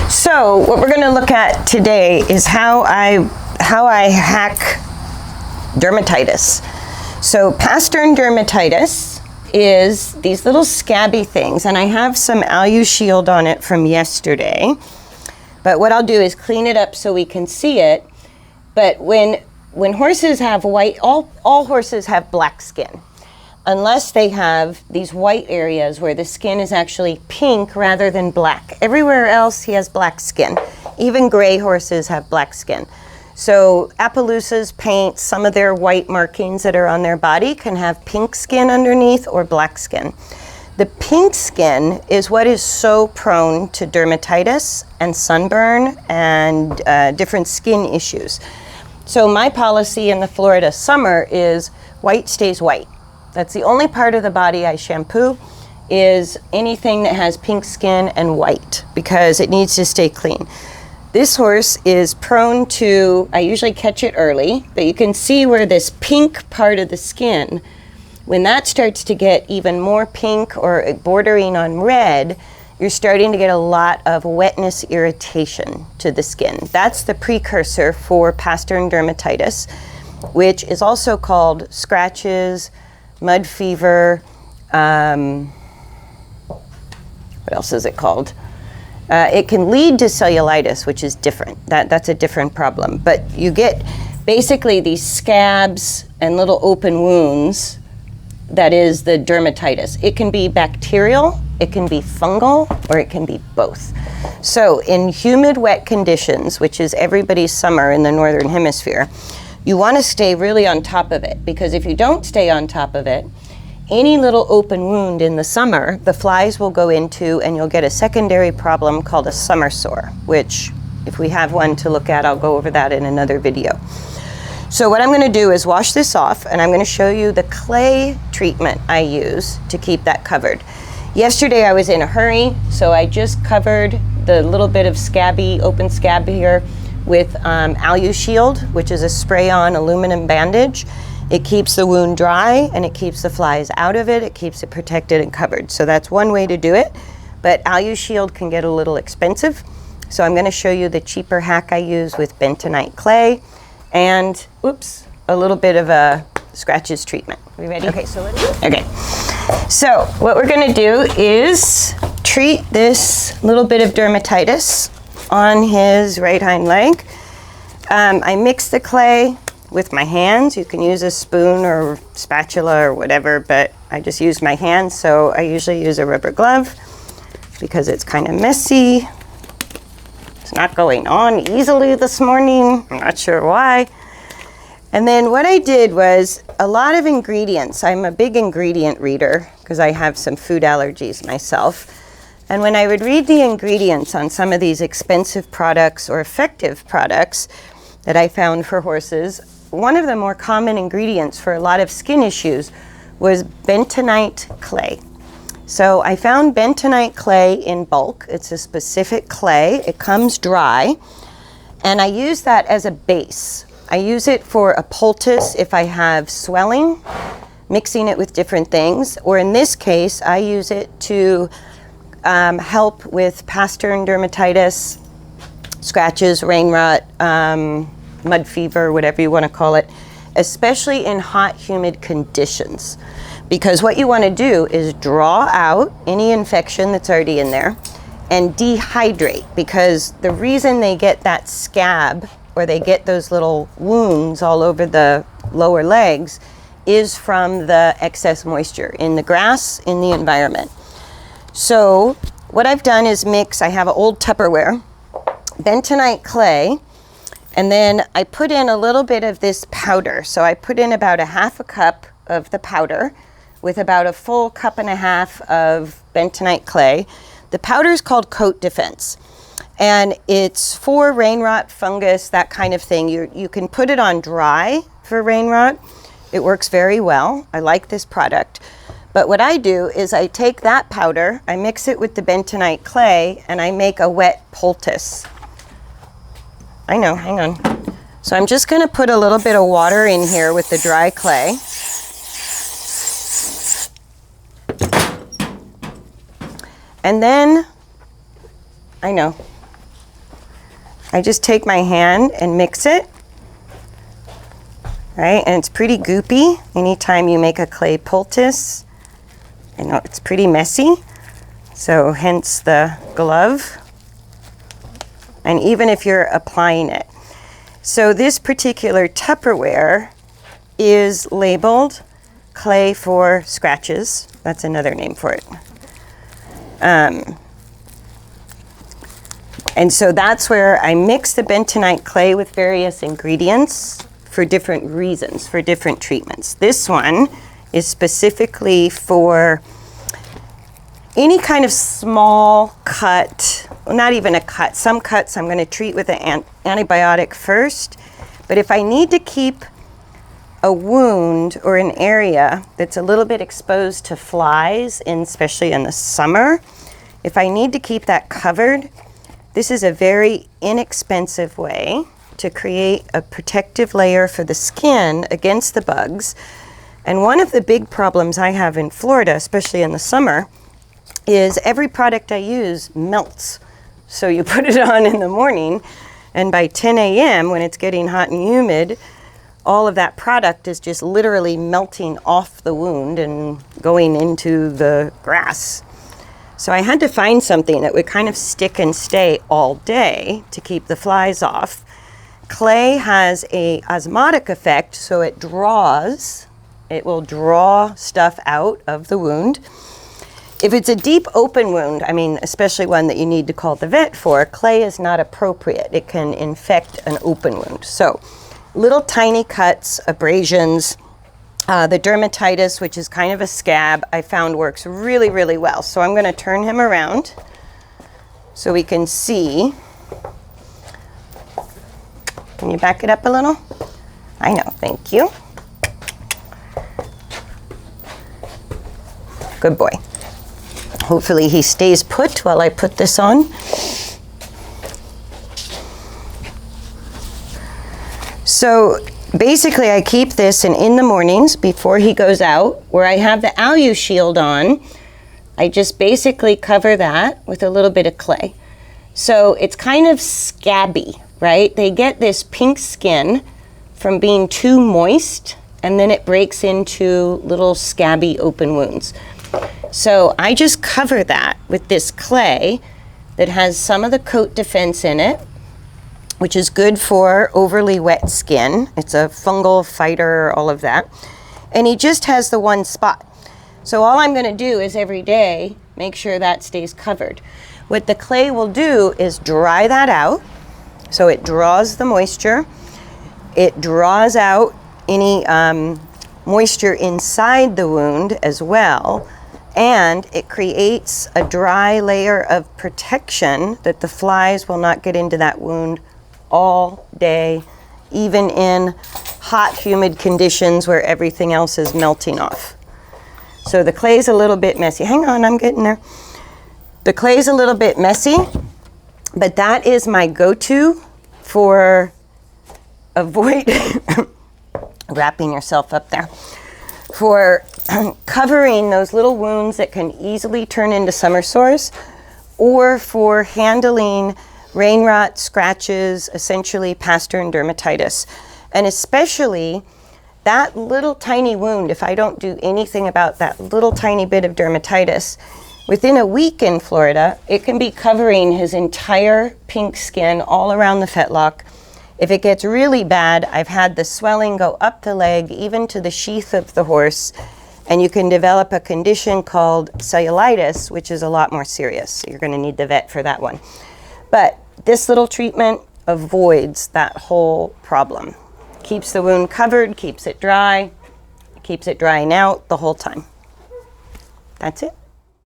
So what we're going to look at today is how I hack dermatitis. So pastern dermatitis is these little scabby things, and I have some AluShield on it from yesterday. But what I'll do is clean it up so we can see it. But when horses have white, all horses have black skin, unless they have these white areas where the skin is actually pink rather than black. Everywhere else he has black skin. Even gray horses have black skin. So Appaloosas paint some of their white markings that are on their body can have pink skin underneath or black skin. The pink skin is what is so prone to dermatitis and sunburn and different skin issues. So my policy in the Florida summer is white stays white. That's the only part of the body I shampoo, is anything that has pink skin and white, because it needs to stay clean. This horse is prone to, I usually catch it early, but you can see where this pink part of the skin, when that starts to get even more pink or bordering on red, you're starting to get a lot of wetness irritation to the skin. That's the precursor for pastern dermatitis, which is also called scratches, mud fever, what else is it called? It can lead to cellulitis, which is different. That's a different problem. But you get basically these scabs and little open wounds. That is the dermatitis. It can be bacterial, it can be fungal, or it can be both. So in humid, wet conditions, which is everybody's summer in the Northern Hemisphere, you want to stay really on top of it, because if you don't stay on top of it, any little open wound in the summer, the flies will go into, and you'll get a secondary problem called a summer sore, which if we have one to look at, I'll go over that in another video. So what I'm going to do is wash this off, and I'm going to show you the clay treatment I use to keep that covered. Yesterday I was in a hurry, so I just covered the little bit of scabby, open scab here with AluShield, which is a spray-on aluminum bandage. It keeps the wound dry, and it keeps the flies out of it. It keeps it protected and covered. So that's one way to do it, but AluShield can get a little expensive. So I'm going to show you the cheaper hack I use with bentonite clay and, a little bit of a scratches treatment. Are we ready? Okay, so what we're going to do is treat this little bit of dermatitis on his right hind leg. I mix the clay with my hands. You can use a spoon or spatula or whatever, but I just use my hands, so I usually use a rubber glove because it's kind of messy. It's not going on easily this morning. I'm not sure why. And then what I did was a lot of ingredients. I'm a big ingredient reader because I have some food allergies myself. And when I would read the ingredients on some of these expensive products or effective products that I found for horses, one of the more common ingredients for a lot of skin issues was bentonite clay. So I found bentonite clay in bulk. It's a specific clay. It comes dry, and I use that as a base. I use it for a poultice if I have swelling, mixing it with different things, or in this case, I use it to help with pastern dermatitis, scratches, rain rot, mud fever, whatever you want to call it, especially in hot, humid conditions. Because what you want to do is draw out any infection that's already in there and dehydrate, because the reason they get that scab or they get those little wounds all over the lower legs is from the excess moisture in the grass, in the environment. So what I've done is mix, I have an old Tupperware, bentonite clay, and then I put in a little bit of this powder. So I put in about a half a cup of the powder with about a full cup and a half of bentonite clay. The powder is called Coat Defense, and it's for rain rot, fungus, that kind of thing. You can put it on dry for rain rot. It works very well. I like this product. But what I do is I take that powder, I mix it with the bentonite clay, and I make a wet poultice. I know, hang on. So I'm just going to put a little bit of water in here with the dry clay. And then, I know, I just take my hand and mix it, right? And it's pretty goopy. Anytime you make a clay poultice, I know it's pretty messy, so hence the glove. And even if you're applying it. So this particular Tupperware is labeled clay for scratches. That's another name for it. And so that's where I mix the bentonite clay with various ingredients for different reasons, for different treatments. This one is specifically for any kind of small cut, well, not even a cut. Some cuts I'm going to treat with an antibiotic first. But if I need to keep a wound or an area that's a little bit exposed to flies, especially in the summer, if I need to keep that covered, this is a very inexpensive way to create a protective layer for the skin against the bugs. And one of the big problems I have in Florida, especially in the summer, is every product I use melts. So you put it on in the morning, and by 10 a.m. when it's getting hot and humid, all of that product is just literally melting off the wound and going into the grass. So I had to find something that would kind of stick and stay all day to keep the flies off. Clay has an osmotic effect, so it will draw stuff out of the wound. If it's a deep open wound, I mean, especially one that you need to call the vet for, clay is not appropriate. It can infect an open wound. So little tiny cuts, abrasions, the dermatitis, which is kind of a scab, I found works really, really well. So I'm going to turn him around so we can see. Can you back it up a little? I know, thank you. Good boy. Hopefully he stays put while I put this on. So basically I keep this in the mornings before he goes out, where I have the Alu shield on. I just basically cover that with a little bit of clay. So it's kind of scabby, right? They get this pink skin from being too moist, and then it breaks into little scabby open wounds. So I just cover that with this clay that has some of the coat defense in it, which is good for overly wet skin. It's a fungal fighter, all of that. And he just has the one spot. So all I'm going to do is every day make sure that stays covered. What the clay will do is dry that out. So it draws the moisture. It draws out any moisture inside the wound as well. And it creates a dry layer of protection that the flies will not get into that wound all day, even in hot, humid conditions where everything else is melting off. So the clay's a little bit messy. Hang on, I'm getting there. The clay's a little bit messy, but that is my go-to for avoid wrapping yourself up there. For covering those little wounds that can easily turn into summer sores, or for handling rain rot, scratches, essentially pastern dermatitis. And especially that little tiny wound, if I don't do anything about that little tiny bit of dermatitis, within a week in Florida, it can be covering his entire pink skin all around the fetlock. If it gets really bad, I've had the swelling go up the leg, even to the sheath of the horse, and you can develop a condition called cellulitis, which is a lot more serious. You're going to need the vet for that one. But this little treatment avoids that whole problem. Keeps the wound covered, keeps it drying out the whole time. That's it.